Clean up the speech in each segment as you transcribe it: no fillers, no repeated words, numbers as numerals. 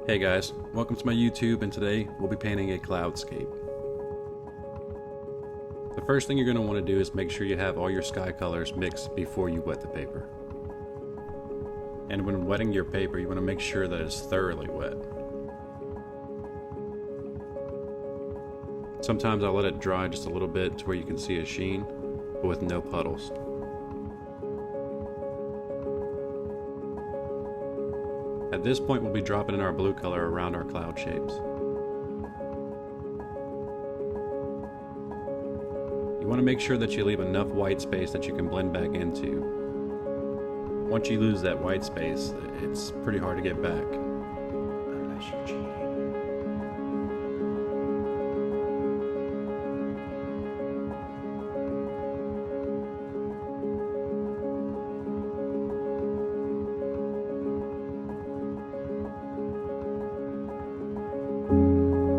Hey guys, welcome to my YouTube, and today we'll be painting a cloudscape. The first thing you're going to want to do is make sure you have all your sky colors mixed before you wet the paper. And when wetting your paper, you want to make sure that it's thoroughly wet. Sometimes I'll let it dry just a little bit to where you can see a sheen, but with no puddles. At this point, we'll be dropping in our blue color around our cloud shapes. You want to make sure that you leave enough white space that you can blend back into. Once you lose that white space, it's pretty hard to get back. Unless you're cheating.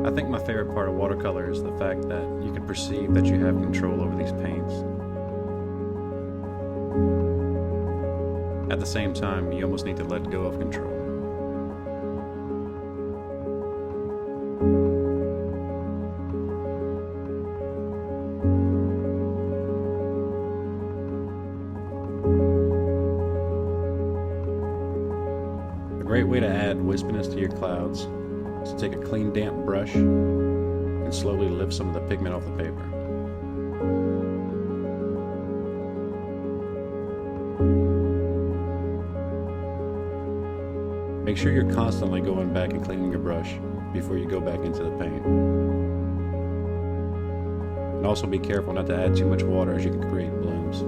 I think my favorite part of watercolor is the fact that you can perceive that you have control over these paints. At the same time, you almost need to let go of control. A great way to add wispiness to your clouds is to take a clean, damp brush and slowly lift some of the pigment off the paper. Make sure you're constantly going back and cleaning your brush before you go back into the paint. And also be careful not to add too much water, as you can create blooms.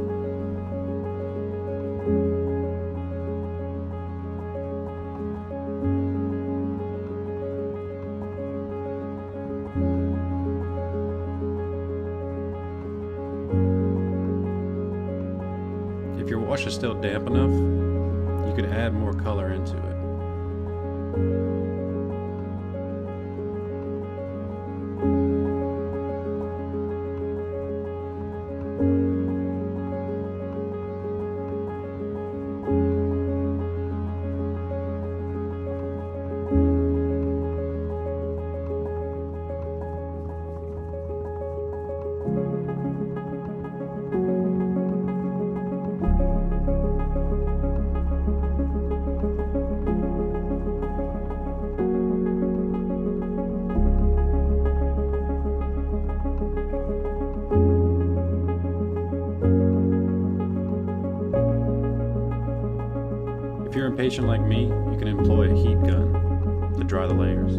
If your wash is still damp enough, you can add more color into it. If you're impatient like me, you can employ a heat gun to dry the layers.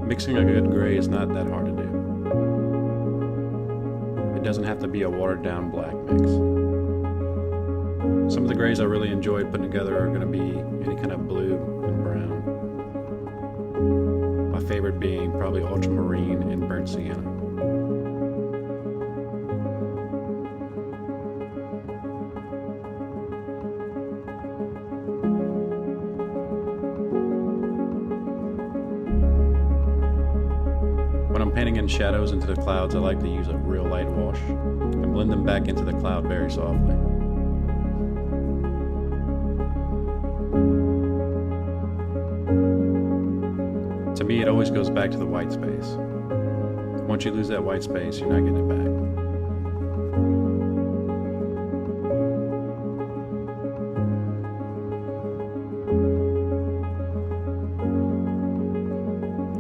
Mixing a good gray is not that hard to do. It doesn't have to be a watered down black mix. Some of the grays I really enjoyed putting together are going to be any kind of blue and brown. My favorite being probably ultramarine and burnt sienna. When I'm painting in shadows into the clouds, I like to use a real light wash and blend them back into the cloud very softly. To me, it always goes back to the white space. Once you lose that white space, you're not getting it back.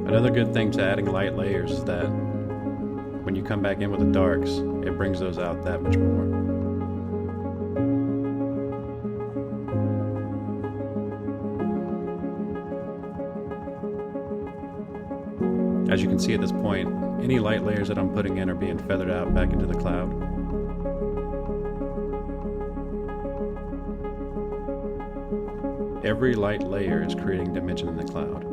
Another good thing to adding light layers is that when you come back in with the darks, it brings those out that much more. As you can see at this point, any light layers that I'm putting in are being feathered out back into the cloud. Every light layer is creating dimension in the cloud.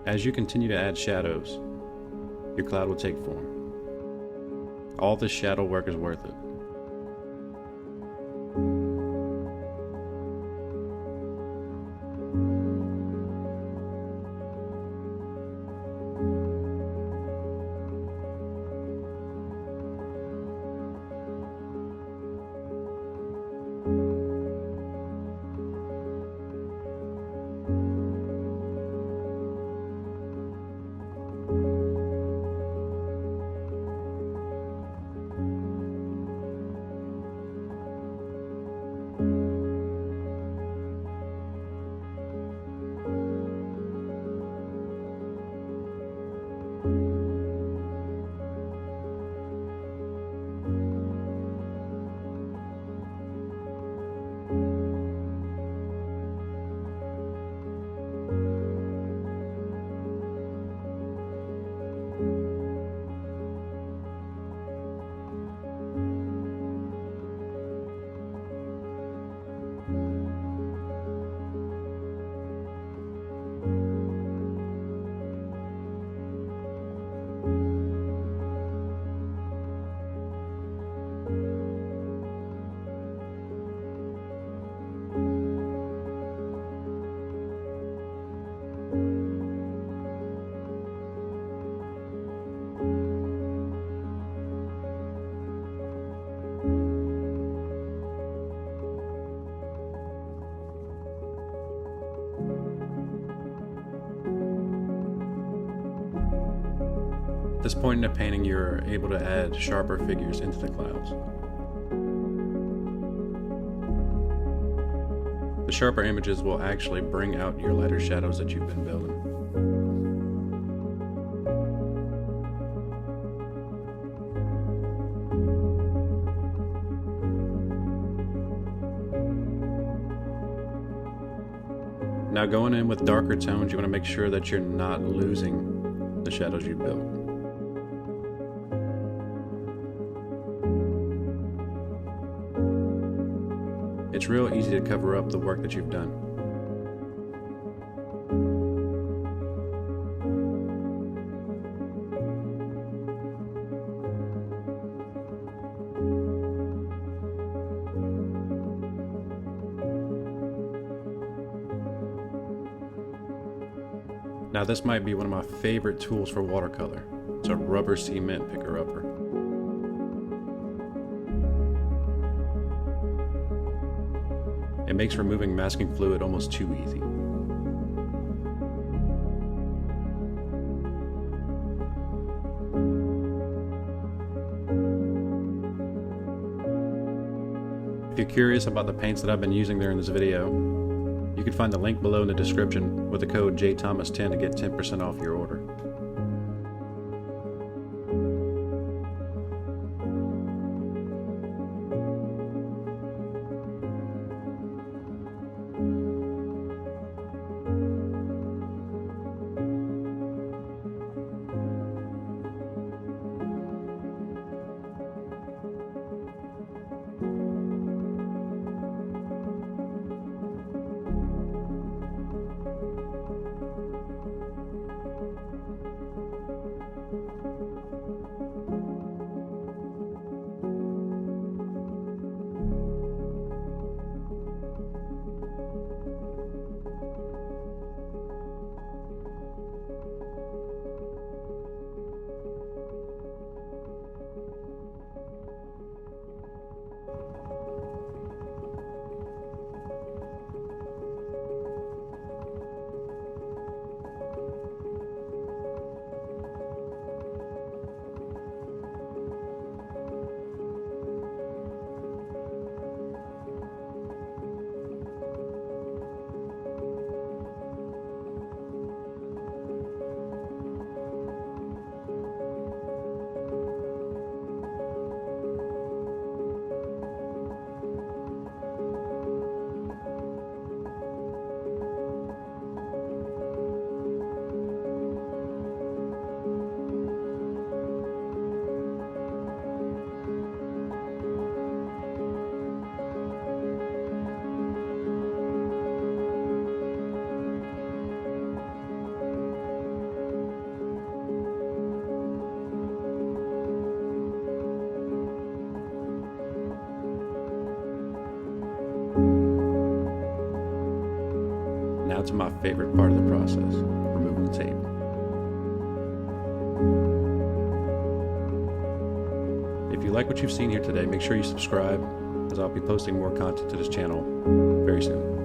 As you continue to add shadows, your cloud will take form. All this shadow work is worth it. At this point in the painting, you're able to add sharper figures into the clouds. The sharper images will actually bring out your lighter shadows that you've been building. Now going in with darker tones, you want to make sure that you're not losing the shadows you built. It's real easy to cover up the work that you've done. Now this might be one of my favorite tools for watercolor. It's a rubber cement picker-upper. It makes removing masking fluid almost too easy. If you're curious about the paints that I've been using during this video, you can find the link below in the description with the code JThomas10 to get 10% off your order. Now to my favorite part of the process, removing the tape. If you like what you've seen here today, make sure you subscribe, as I'll be posting more content to this channel very soon.